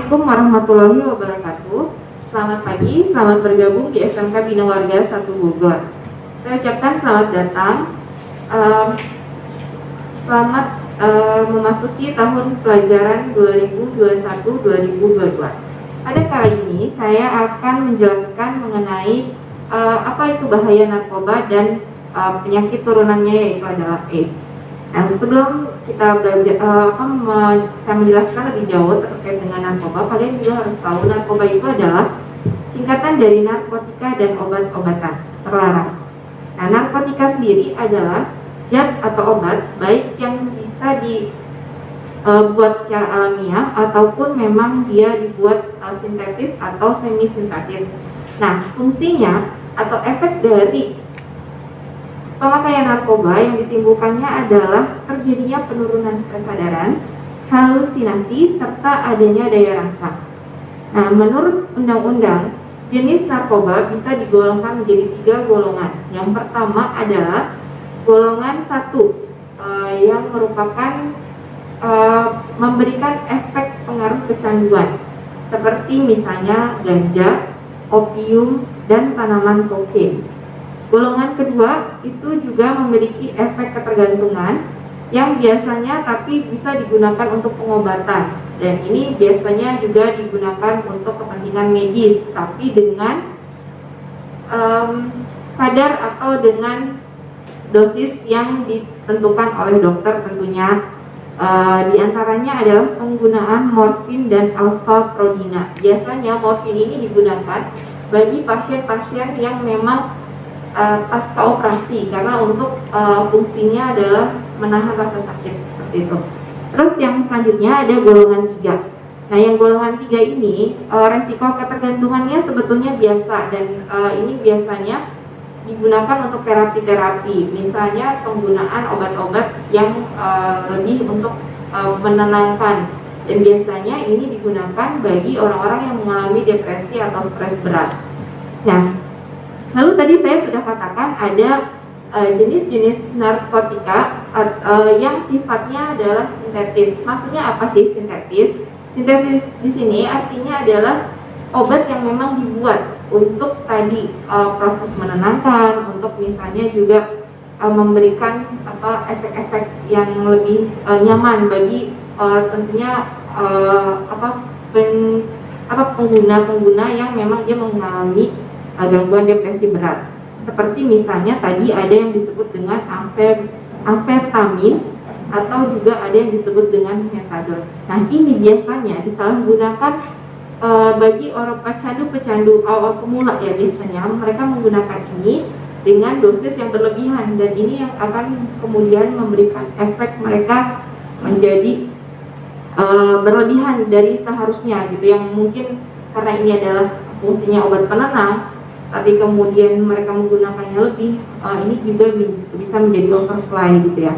Assalamualaikum warahmatullahi wabarakatuh. Selamat pagi, selamat bergabung di SMK Bina Warga 1 Bogor. Saya ucapkan selamat datang. Selamat memasuki tahun pelajaran 2021-2022. Pada kali ini saya akan menjelaskan mengenai apa itu bahaya narkoba dan penyakit turunannya, yaitu adalah AIDS. Nah, sebelum kita belajar saya menjelaskan lebih jauh terkait dengan narkoba, kalian juga harus tahu narkoba itu adalah singkatan dari narkotika dan obat-obatan terlarang. Nah, narkotika sendiri adalah zat atau obat baik yang bisa dibuat secara alamiah ataupun memang dia dibuat sintetis atau semi sintetis. Nah, fungsinya atau efek dari pemakaian narkoba yang ditimbulkannya adalah terjadinya penurunan kesadaran, halusinasi, serta adanya daya rasa. Nah, menurut undang-undang, jenis narkoba bisa digolongkan menjadi 3 golongan. Yang pertama adalah golongan 1 yang merupakan memberikan efek pengaruh kecanduan, seperti misalnya ganja, opium, dan tanaman kokain. Golongan kedua itu juga memiliki efek ketergantungan yang biasanya tapi bisa digunakan untuk pengobatan, dan ini biasanya juga digunakan untuk kepentingan medis tapi dengan kadar atau dengan dosis yang ditentukan oleh dokter tentunya. Di antaranya adalah penggunaan morfin dan alfa-prodina. Biasanya morfin ini digunakan bagi pasien-pasien yang memang pasca operasi, karena untuk fungsinya adalah menahan rasa sakit seperti itu. Terus yang selanjutnya ada golongan 3. Nah, yang golongan 3 ini resiko ketergantungannya sebetulnya biasa, dan ini biasanya digunakan untuk terapi-terapi, misalnya penggunaan obat-obat yang lebih untuk menenangkan, dan biasanya ini digunakan bagi orang-orang yang mengalami depresi atau stres berat. Nah, lalu tadi saya sudah katakan ada jenis-jenis narkotika yang sifatnya adalah sintetis. Maksudnya apa sih sintetis? Sintetis di sini artinya adalah obat yang memang dibuat untuk tadi proses menenangkan, untuk misalnya juga memberikan efek-efek yang lebih nyaman bagi tentunya pengguna-pengguna yang memang dia mengalami gangguan depresi berat. Seperti misalnya tadi ada yang disebut dengan amfetamin atau juga ada yang disebut dengan metadon. Nah, ini biasanya disalahgunakan bagi orang pecandu awal pemula ya. Biasanya mereka menggunakan ini dengan dosis yang berlebihan, dan ini yang akan kemudian memberikan efek mereka menjadi berlebihan dari seharusnya gitu, yang mungkin karena ini adalah fungsinya obat penenang tapi kemudian mereka menggunakannya lebih, ini juga bisa menjadi oversupply gitu ya.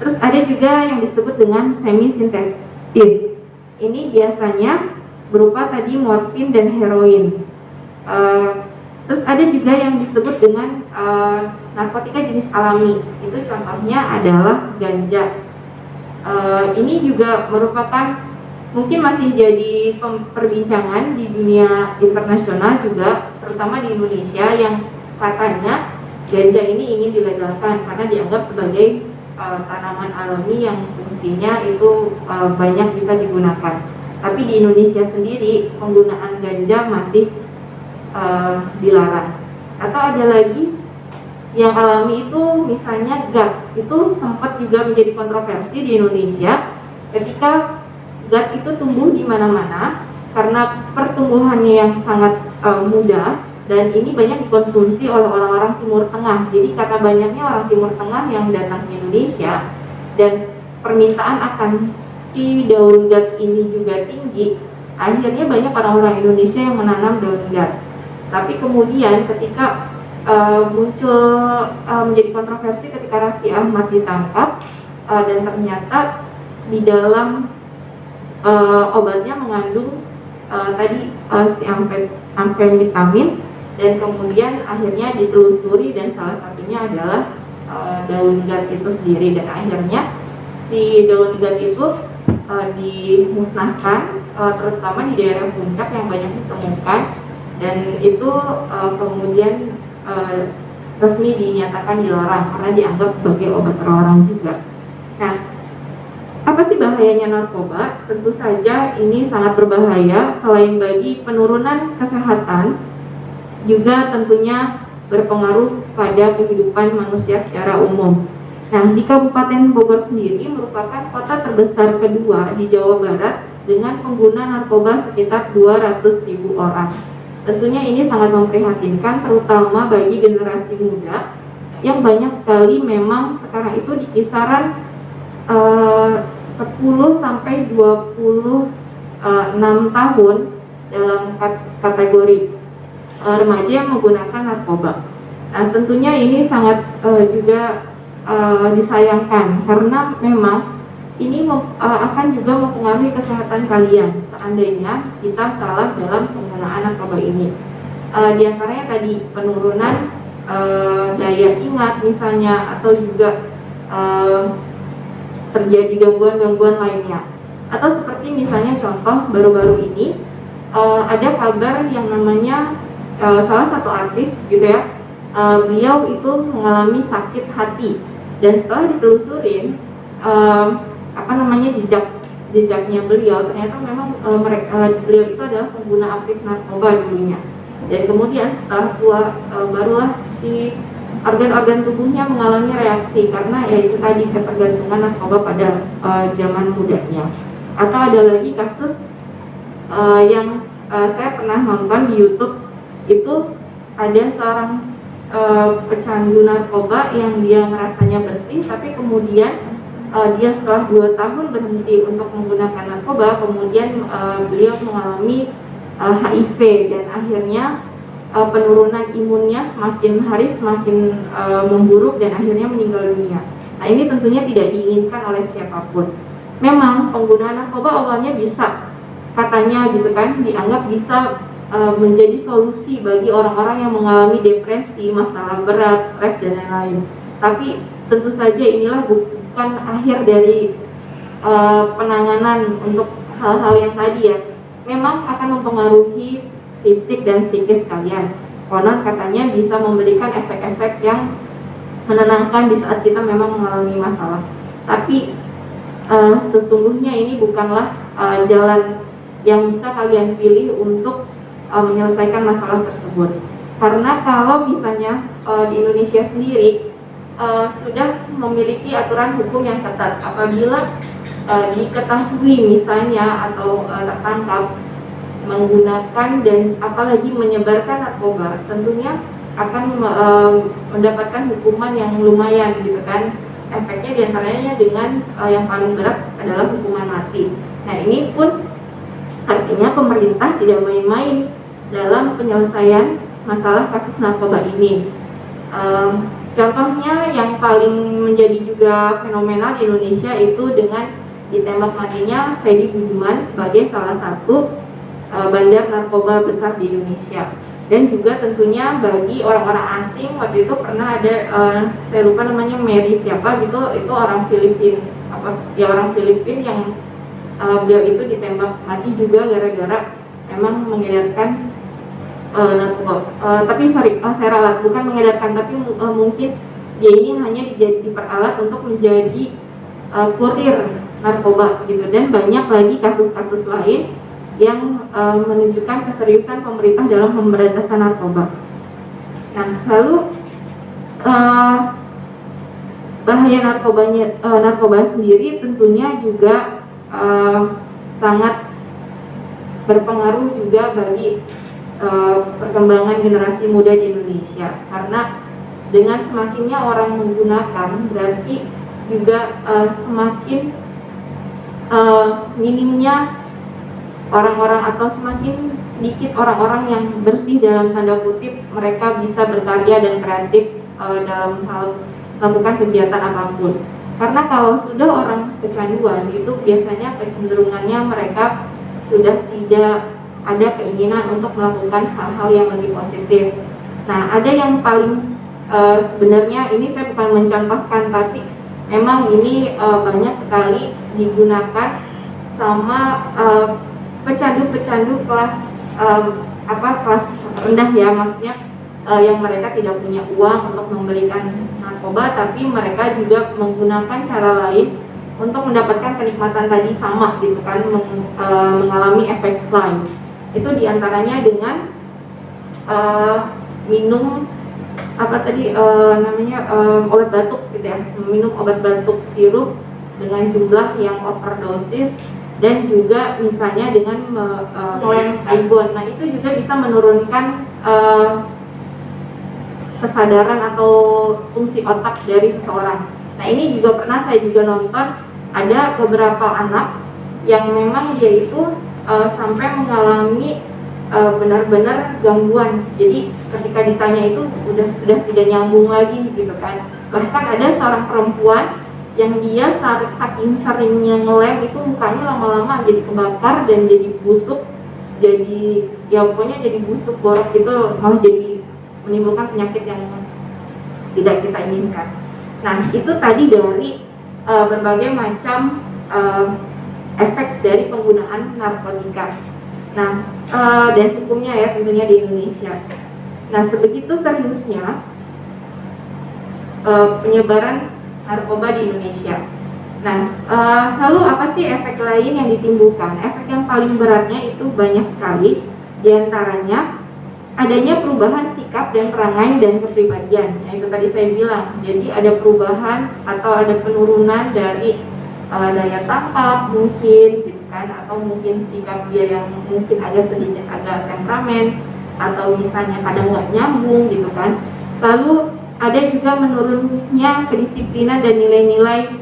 Terus ada juga yang disebut dengan semi sintetis. Ini biasanya berupa tadi morfin dan heroin. Terus ada juga yang disebut dengan narkotika jenis alami. Itu contohnya adalah ganja. Ini juga merupakan mungkin masih jadi perbincangan di dunia internasional juga, terutama di Indonesia, yang katanya ganja ini ingin dilegalkan karena dianggap sebagai tanaman alami yang fungsinya itu banyak bisa digunakan. Tapi di Indonesia sendiri penggunaan ganja masih dilarang. Atau ada lagi yang alami itu misalnya gat, itu sempat juga menjadi kontroversi di Indonesia ketika gat itu tumbuh di mana-mana karena pertumbuhannya yang sangat mudah, dan ini banyak dikonsumsi oleh orang-orang Timur Tengah. Jadi karena banyaknya orang Timur Tengah yang datang ke Indonesia dan permintaan akan si daun gat ini juga tinggi, akhirnya banyak orang-orang Indonesia yang menanam daun gat. Tapi kemudian ketika muncul menjadi kontroversi ketika Raffi Ahmad ditangkap, dan ternyata di dalam obatnya mengandung tadi si amfetamin, dan kemudian akhirnya ditelusuri dan salah satunya adalah daun gat itu sendiri, dan akhirnya si daun gat itu dimusnahkan terutama di daerah puncak yang banyak ditemukan, dan itu kemudian resmi dinyatakan dilarang karena dianggap sebagai obat terlarang juga. Nah, apa sih bahayanya narkoba? Tentu saja ini sangat berbahaya. Selain bagi penurunan kesehatan, juga tentunya berpengaruh pada kehidupan manusia secara umum. Nah, di Kabupaten Bogor sendiri merupakan kota terbesar kedua di Jawa Barat dengan pengguna narkoba sekitar 200.000 orang. Tentunya ini sangat memprihatinkan, terutama bagi generasi muda yang banyak sekali memang sekarang itu di kisaran 10 sampai 26 tahun dalam kategori remaja yang menggunakan narkoba. Nah, tentunya ini sangat juga disayangkan karena memang ini akan juga mempengaruhi kesehatan kalian seandainya kita salah dalam penggunaan narkoba ini. Di antaranya tadi penurunan daya ingat misalnya, atau juga terjadi gangguan-gangguan lainnya. Atau seperti misalnya contoh baru-baru ini ada kabar yang namanya salah satu artis gitu ya, beliau itu mengalami sakit hati, dan setelah ditelusurin jejaknya beliau, ternyata memang beliau itu adalah pengguna aktif narkoba dulunya, dan kemudian setelah tua barulah si organ-organ tubuhnya mengalami reaksi karena yaitu tadi ketergantungan narkoba pada zaman mudanya. Atau ada lagi kasus yang saya pernah nonton di YouTube, itu ada seorang pecandu narkoba yang dia ngerasanya bersih, tapi kemudian dia setelah 2 tahun berhenti untuk menggunakan narkoba, kemudian beliau mengalami HIV, dan akhirnya penurunan imunnya semakin hari semakin memburuk dan akhirnya meninggal dunia. Nah, ini tentunya tidak diinginkan oleh siapapun. Memang penggunaan narkoba awalnya bisa, katanya gitu kan, dianggap bisa menjadi solusi bagi orang-orang yang mengalami depresi, masalah berat, stres, dan lain-lain. Tapi tentu saja inilah bukan akhir dari penanganan untuk hal-hal yang tadi ya. Memang akan mempengaruhi fisik dan psikis kalian. Konon katanya bisa memberikan efek-efek yang menenangkan di saat kita memang mengalami masalah. Tapi sesungguhnya ini bukanlah jalan yang bisa kalian pilih untuk menyelesaikan masalah tersebut. Karena kalau misalnya di Indonesia sendiri sudah memiliki aturan hukum yang ketat. Apabila diketahui misalnya atau tertangkap menggunakan dan apalagi menyebarkan narkoba, tentunya akan mendapatkan hukuman yang lumayan gitu kan. Efeknya diantaranya dengan yang paling berat adalah hukuman mati. Nah, ini pun artinya pemerintah tidak main-main dalam penyelesaian masalah kasus narkoba ini. Contohnya yang paling menjadi juga fenomenal di Indonesia itu dengan ditembak matinya Fedy Budiman sebagai salah satu bandar narkoba besar di Indonesia. Dan juga tentunya bagi orang-orang asing, waktu itu pernah ada saya lupa namanya Mary siapa gitu, itu orang Filipina orang Filipina yang beliau itu ditembak mati juga gara-gara memang mengedarkan narkoba. Tapi seralat, bukan mengedarkan, tapi mungkin dia ini hanya diperalat untuk menjadi kurir narkoba gitu. Dan banyak lagi kasus-kasus lain yang menunjukkan keseriusan pemerintah dalam pemberantasan narkoba. Nah, lalu bahaya narkoba sendiri tentunya juga sangat berpengaruh juga bagi perkembangan generasi muda di Indonesia, karena dengan semakinnya orang menggunakan berarti juga semakin minimnya orang-orang atau semakin dikit orang-orang yang bersih dalam tanda kutip, mereka bisa berkarya dan kreatif dalam hal melakukan kegiatan apapun. Karena kalau sudah orang kecanduan itu biasanya kecenderungannya mereka sudah tidak ada keinginan untuk melakukan hal-hal yang lebih positif. Nah, ada yang paling sebenarnya ini saya bukan mencontohkan, tapi memang ini banyak sekali digunakan sama pecandu kelas kelas rendah ya, maksudnya yang mereka tidak punya uang untuk membelikan narkoba, tapi mereka juga menggunakan cara lain untuk mendapatkan kenikmatan tadi sama gitu kan, mengalami efek lain. Itu diantaranya dengan minum obat batuk gitu ya, minum obat batuk sirup dengan jumlah yang overdosis, dan juga misalnya dengan lem aibon. Nah itu juga bisa menurunkan kesadaran atau fungsi otak dari seseorang. Nah ini juga pernah saya juga nonton, ada beberapa anak yang memang dia itu sampai mengalami benar-benar gangguan. Jadi ketika ditanya itu sudah tidak nyambung lagi gitu kan. Bahkan ada seorang perempuan yang dia saking seringnya ngelem itu mukanya lama-lama jadi kebakar dan jadi busuk, jadi ya pokoknya jadi busuk, borok gitu, malah jadi menimbulkan penyakit yang tidak kita inginkan. Nah itu tadi dari berbagai macam efek dari penggunaan narkotika. Nah dan hukumnya ya tentunya di Indonesia. Nah sebegitu seriusnya penyebaran narkoba di Indonesia. Nah lalu apa sih efek lain yang ditimbulkan? Efek yang paling beratnya itu banyak sekali, diantaranya adanya perubahan sikap dan perangai dan kepribadian. Ya, itu tadi saya bilang. Jadi ada perubahan atau ada penurunan dari daya tangkap mungkin gitu kan, atau mungkin sikap dia yang mungkin agak sedikit agak temperamen, atau misalnya kadang nggak nyambung gitu kan. Lalu ada juga menurunnya kedisiplinan dan nilai-nilai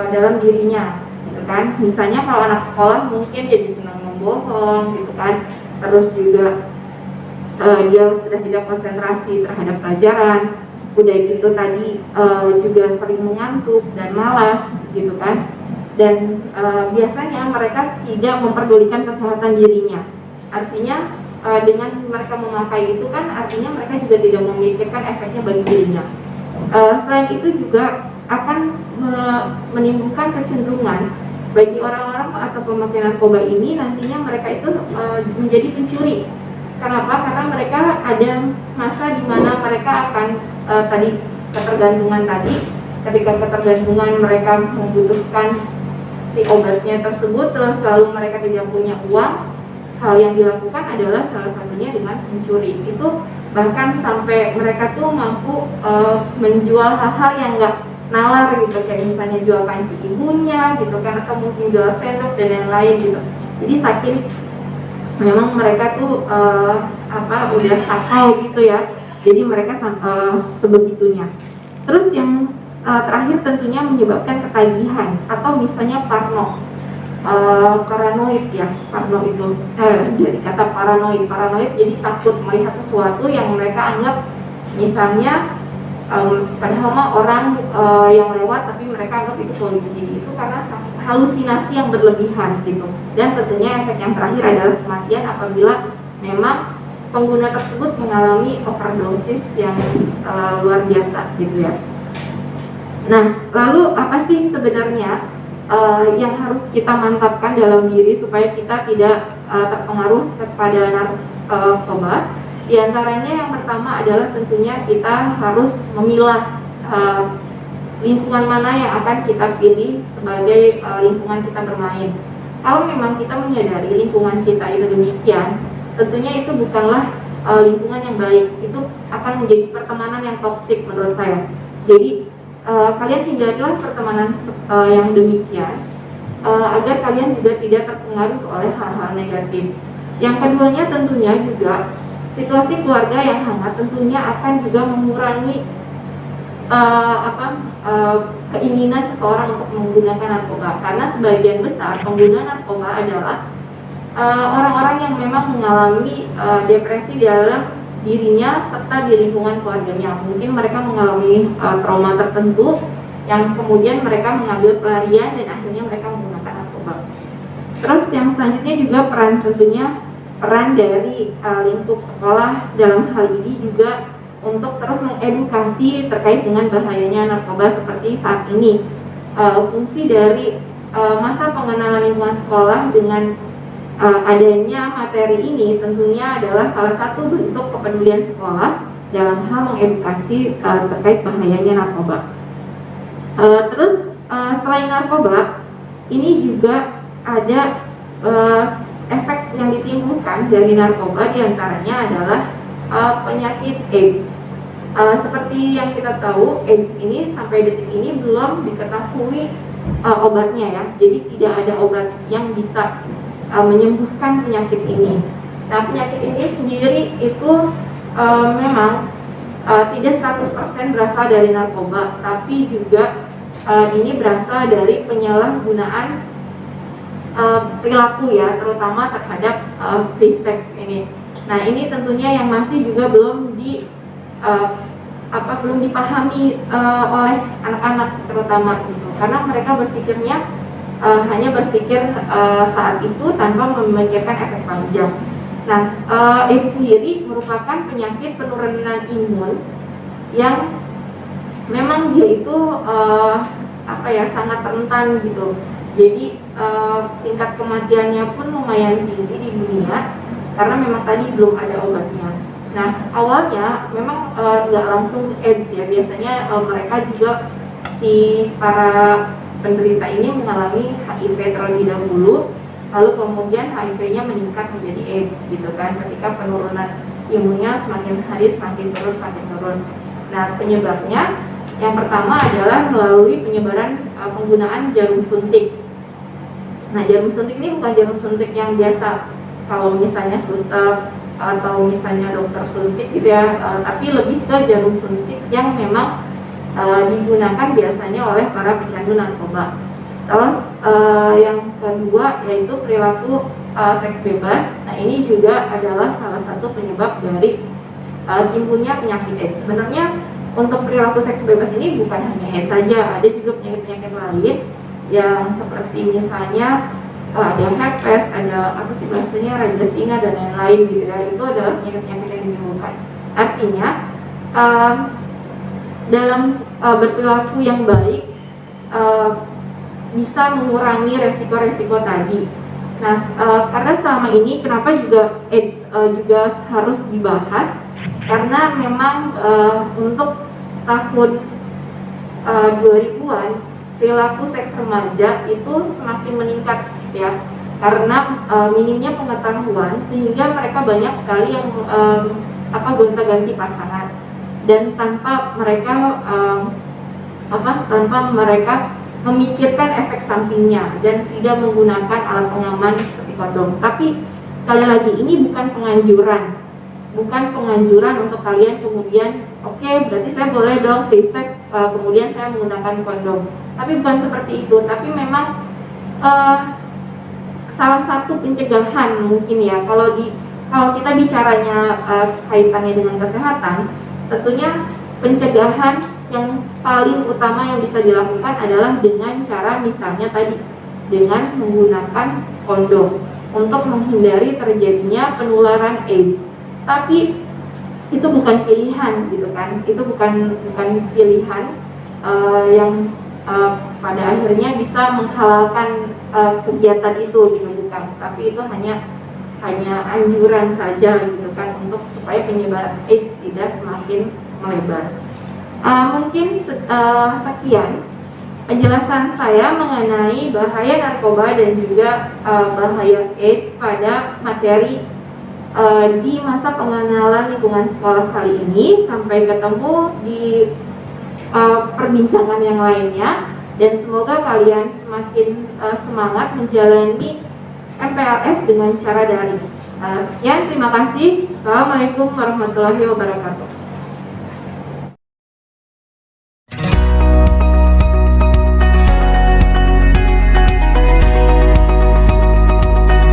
dalam dirinya gitu kan. Misalnya kalau anak sekolah mungkin jadi senang membohong gitu kan, terus juga dia sudah tidak konsentrasi terhadap pelajaran, udah gitu tadi juga sering mengantuk dan malas gitu kan. Dan biasanya mereka tidak memperdulikan kesehatan dirinya. Artinya dengan mereka memakai itu kan artinya mereka juga tidak memikirkan efeknya bagi dirinya. Selain itu juga akan menimbulkan kecenderungan bagi orang-orang atau pemakai narkoba ini, nantinya mereka itu menjadi pencuri. Kenapa? Karena mereka ada masa di mana mereka akan tadi ketergantungan tadi, ketika ketergantungan mereka membutuhkan si obatnya tersebut, terus lalu mereka tidak punya uang, hal yang dilakukan adalah salah satunya dengan mencuri. Itu bahkan sampai mereka tuh mampu menjual hal-hal yang enggak nalar gitu, kayak misalnya jual panci ibunya gitu kan, atau mungkin jual sendok dan lain-lain gitu. Jadi saking memang mereka tuh udah sakau gitu ya, jadi mereka sebegitunya. Terus yang terakhir tentunya menyebabkan ketagihan atau misalnya paranoid ya. Parno itu dari kata paranoid jadi takut melihat sesuatu yang mereka anggap misalnya padahal mah orang yang lewat, tapi mereka anggap itu polisi. Itu karena halusinasi yang berlebihan gitu. Dan tentunya efek yang terakhir adalah kematian apabila memang pengguna tersebut mengalami overdosis yang luar biasa gitu ya. Nah, lalu apa sih sebenarnya yang harus kita mantapkan dalam diri supaya kita tidak terpengaruh kepada narkoba? Di antaranya yang pertama adalah tentunya kita harus memilah lingkungan mana yang akan kita pilih sebagai lingkungan kita bermain. Kalau memang kita menyadari lingkungan kita itu demikian, tentunya itu bukanlah lingkungan yang baik. Itu akan menjadi pertemanan yang toksik menurut saya. Jadi kalian hindarilah pertemanan yang demikian agar kalian juga tidak terpengaruh oleh hal-hal negatif. Yang keduanya tentunya juga situasi keluarga yang hangat tentunya akan juga mengurangi keinginan seseorang untuk menggunakan narkoba, karena sebagian besar pengguna narkoba adalah orang-orang yang memang mengalami depresi di dalam dirinya serta di lingkungan keluarganya. Mungkin mereka mengalami trauma tertentu yang kemudian mereka mengambil pelarian dan akhirnya mereka menggunakan narkoba. Terus yang selanjutnya juga peran dari lingkup sekolah dalam hal ini juga untuk terus mengedukasi terkait dengan bahayanya narkoba seperti saat ini. Fungsi dari masa pengenalan lingkungan sekolah dengan adanya materi ini tentunya adalah salah satu bentuk kepedulian sekolah dalam hal mengedukasi terkait bahayanya narkoba. Terus selain narkoba, ini juga ada efek yang ditimbulkan dari narkoba, diantaranya adalah penyakit AIDS. Seperti yang kita tahu, AIDS ini sampai detik ini belum diketahui obatnya ya. Jadi tidak ada obat yang bisa menyembuhkan penyakit ini. Nah, penyakit ini sendiri itu memang tidak 100% berasal dari narkoba, tapi juga ini berasal dari penyalahgunaan perilaku ya, terutama terhadap free sex ini. Nah, ini tentunya yang masih juga belum dipahami oleh anak-anak terutama gitu, karena mereka berpikirnya hanya berpikir saat itu tanpa memikirkan efek panjang. Nah, AIDS sendiri merupakan penyakit penurunan imun yang memang dia itu sangat rentan gitu. Jadi tingkat kematiannya pun lumayan tinggi di dunia karena memang tadi belum ada obatnya. Nah, awalnya memang nggak langsung AIDS ya, biasanya mereka juga si para penderita ini mengalami HIV terlebih dahulu, lalu kemudian HIV-nya meningkat menjadi AIDS gitu kan, ketika penurunan imunnya semakin hari semakin turun. Nah, penyebabnya yang pertama adalah melalui penyebaran penggunaan jarum suntik. Nah, jarum suntik ini bukan jarum suntik yang biasa kalau misalnya suster atau misalnya dokter suntik gitu ya, tapi lebih ke jarum suntik yang memang digunakan biasanya oleh para pecandu narkoba. Terus yang kedua yaitu perilaku seks bebas. Nah, ini juga adalah salah satu penyebab dari timbulnya penyakit AIDS. Sebenarnya untuk perilaku seks bebas ini bukan hanya AIDS saja, ada juga penyakit-penyakit lain yang seperti misalnya ada herpes, ada bahasanya raja singa dan lain-lain gitu ya. Itu adalah penyakit-penyakit yang ditimbulkan. Artinya dalam berperilaku yang baik bisa mengurangi resiko-resiko tadi. Nah, karena selama ini kenapa juga AIDS juga harus dibahas, karena memang untuk tahun 2000-an perilaku seks remaja itu semakin meningkat ya, karena minimnya pengetahuan sehingga mereka banyak sekali yang gonta-ganti pasangan dan tanpa mereka memikirkan efek sampingnya dan tidak menggunakan alat pengaman seperti kondom. Tapi sekali lagi ini bukan penganjuran untuk kalian kemudian berarti saya boleh dong free sex kemudian saya menggunakan kondom. Tapi bukan seperti itu. Tapi memang salah satu pencegahan mungkin ya, kalau kita bicaranya kaitannya dengan kesehatan, tentunya pencegahan yang paling utama yang bisa dilakukan adalah dengan cara misalnya tadi dengan menggunakan kondom untuk menghindari terjadinya penularan AIDS. Tapi itu bukan pilihan gitu kan, itu bukan pilihan yang pada akhirnya bisa menghalalkan kegiatan itu gitu, bukan, tapi itu hanya anjuran saja gitu kan, untuk supaya penyebaran AIDS tidak semakin melebar. Mungkin sekian penjelasan saya mengenai bahaya narkoba dan juga bahaya AIDS pada materi di masa pengenalan lingkungan sekolah kali ini. Sampai ketemu di perbincangan yang lainnya, dan semoga kalian semakin semangat menjalani MPLS dengan cara daring. Sekian, terima kasih. Assalamualaikum warahmatullahi wabarakatuh.